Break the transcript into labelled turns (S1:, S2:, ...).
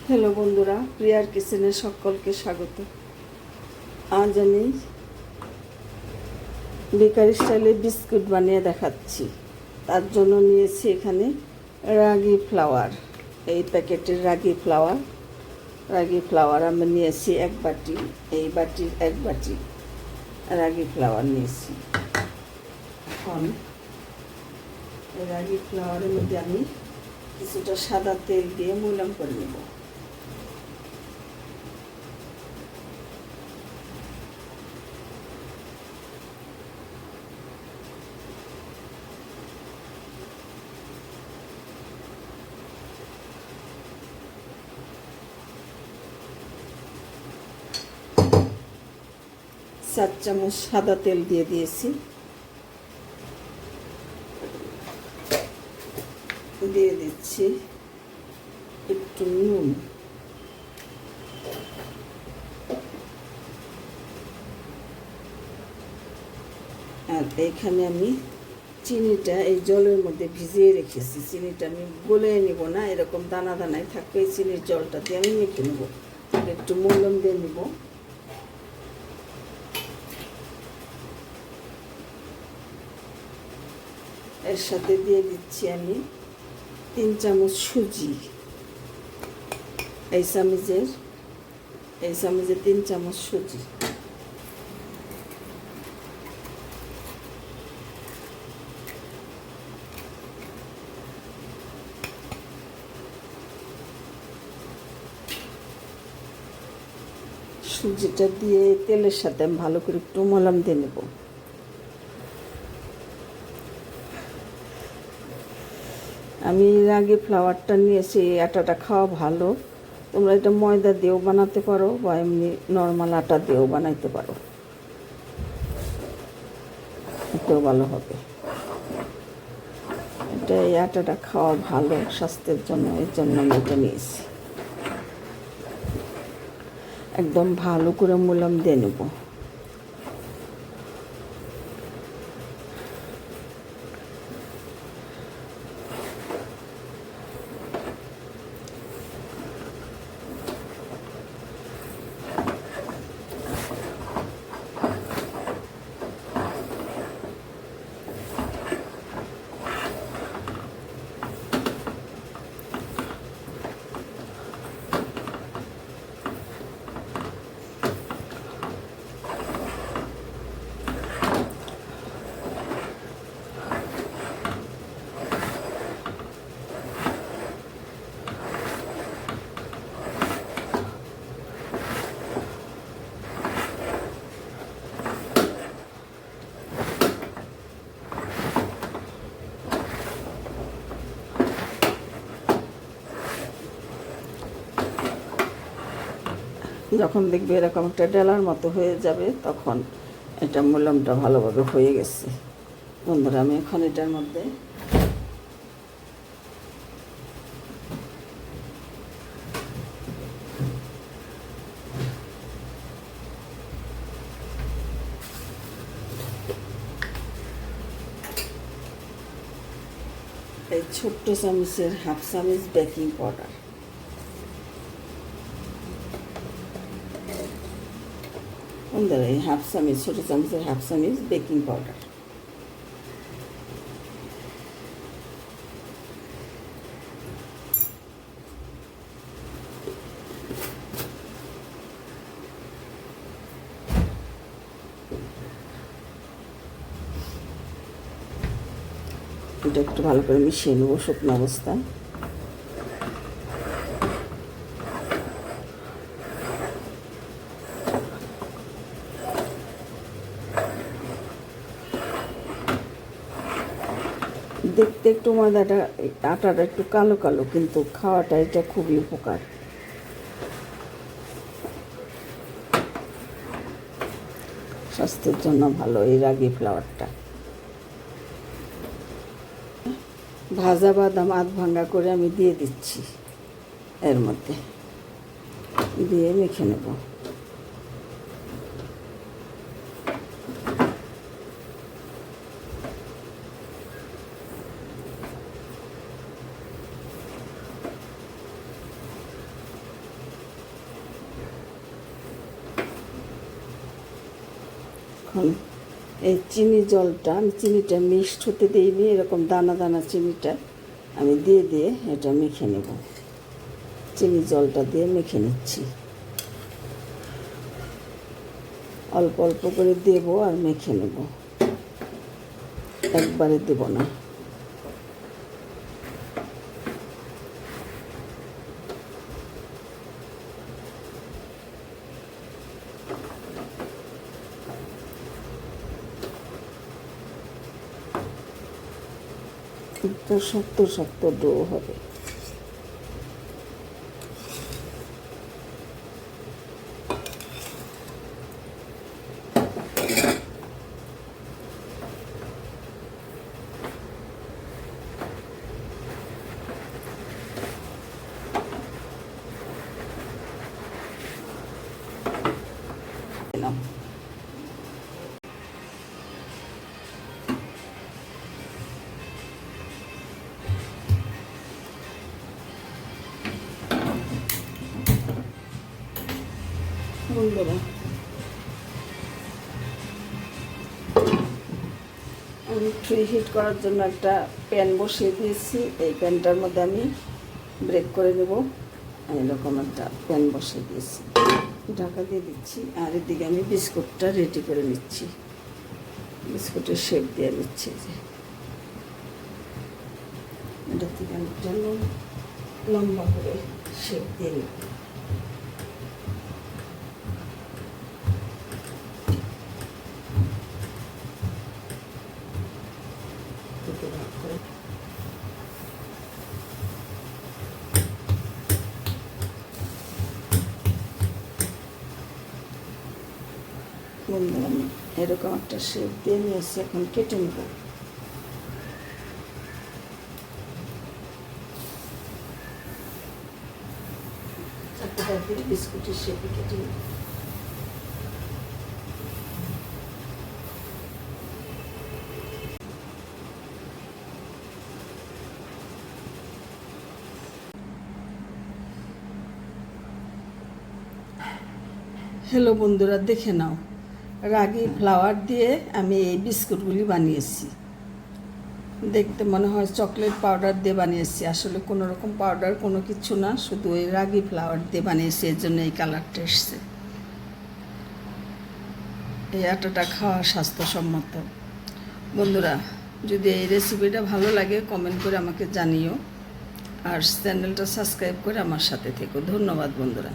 S1: Hello বন্ধুরা, প্রিয়ার কিচেনে সকলকে স্বাগত। আজ আমি বেকারি স্টাইলে বিস্কুট বানিয়ে দেখাচ্ছি। তার জন্য নিয়েছি এখানে রাগি ফ্লাওয়ার। এই প্যাকেটের রাগি ফ্লাওয়ার আমি নিয়েছি এক বাটি। এই বাটির এক বাটি রাগি ফ্লাওয়ার নিয়েছি। এখন এই রাগি ফ্লাওয়ারের মধ্যে আমি কিছুটা সাদা তেল দিয়ে ময়লাম করে নেব। চার চামচ সাদা তেল দিয়ে দিয়েছি। দিয়ে দিচ্ছি একটু নুন, আর এখানে আমি চিনিটা এই জলের মধ্যে ভিজিয়ে রেখেছি। চিনিটা আমি গলে নেব না, এরকম দানা দানায় থাকবে। এই চিনির জলটা দিয়ে আমি মেখে নেব। একটু মলম দিয়ে নেব। এর সাথে দিয়ে দিচ্ছি আমি 3 চামচ সুজি। এই চামচে 3 চামচ সুজি। সুজিটা দিয়ে তেলের সাথে আমি ভালো করে একটু মলাম দিয়ে নেব। আমি রাগি ফ্লাওয়ারটা নিয়েছি। আটাটা খাওয়া ভালো। তোমরা এটা ময়দা দিয়েও বানাতে পারো বা এমনি নর্মাল আটা দিয়েও বানাইতে পারো, এতেও ভালো হবে। এটা এই আটাটা খাওয়া ভালো স্বাস্থ্যের জন্য, এর জন্য আমি এটা নিয়েছি। একদম ভালো করে মলাম দিয়ে নেব। যখন দেখবে এরকম একটা ডেলার মতো হয়ে যাবে, তখন এটা মলমটা ভালোভাবে হয়ে গেছে। বন্ধুরা, আমি এখন এটার মধ্যে এই ছোট্ট চামচের হাফ চামচ বেকিং পাউডার, বন্ধুরা এই ছোটো চামচের হাফ চামচ বেকিং পাউডার। এটা একটু ভালো করে মিশিয়ে নেবো শুকনো অবস্থায়। দেখতে একটু আটাটা একটু কালো কালো, কিন্তু খাওয়াটা এটা খুবই উপকার। স্বাস্থ্যের জন্য ভালো এই রাগি ফ্লাওয়ারটা। ভাজা বাদাম আধ ভাঙ্গা করে আমি দিয়ে দিচ্ছি। এর মধ্যে দিয়ে মেখে নেব। এখন এই চিনি জলটা, আমি চিনিটা মিক্সড হতে দিইনি, এরকম দানা দানা চিনিটা আমি দিয়ে এটা মেখে নেব। চিনি জলটা দিয়ে মেখে নিচ্ছি, অল্প অল্প করে দেব আর মেখে নেব, একবারে দেব না। একটু শক্ত শক্ত ডো হবে। বন্ধুরা, আমি প্রিহিট করার জন্য একটা প্যান বসিয়ে দিয়েছি। এই প্যানটার মধ্যে আমি ব্রেক করে নেব। এরকম একটা প্যান বসিয়ে দিয়েছি, ঢাকা দিয়ে দিচ্ছি। আর এদিকে আমি বিস্কুটটা রেডি করে নিচ্ছি, বিস্কুটের শেপ দিয়ে নিচ্ছি। যে এটা থেকে আমি লম্বা করে শেপ দিয়ে নিব। আমি এরকম একটা শেপ দিয়ে নিয়েছি, এখন কেটে নেব। বিস্কুটের শেপে কেটে নেব। হ্যালো বন্ধুরা, দেখে নাও, রাগি ফ্লাওয়ার দিয়ে আমি এই বিস্কুটগুলি বানিয়েছি। দেখতে মনে হয় চকলেট পাউডার দিয়ে বানিয়েছি, আসলে কোনো রকম পাউডার কোনো কিছু না, শুধু ওই রাগি ফ্লাওয়ার দিয়ে বানিয়েছি, এর জন্য এই কালারটা এসছে। এই আটাটা খাওয়া স্বাস্থ্যসম্মত। বন্ধুরা, যদি এই রেসিপিটা ভালো লাগে কমেন্ট করে আমাকে জানিও, আর চ্যানেলটা সাবস্ক্রাইব করে আমার সাথে থেকো। ধন্যবাদ বন্ধুরা।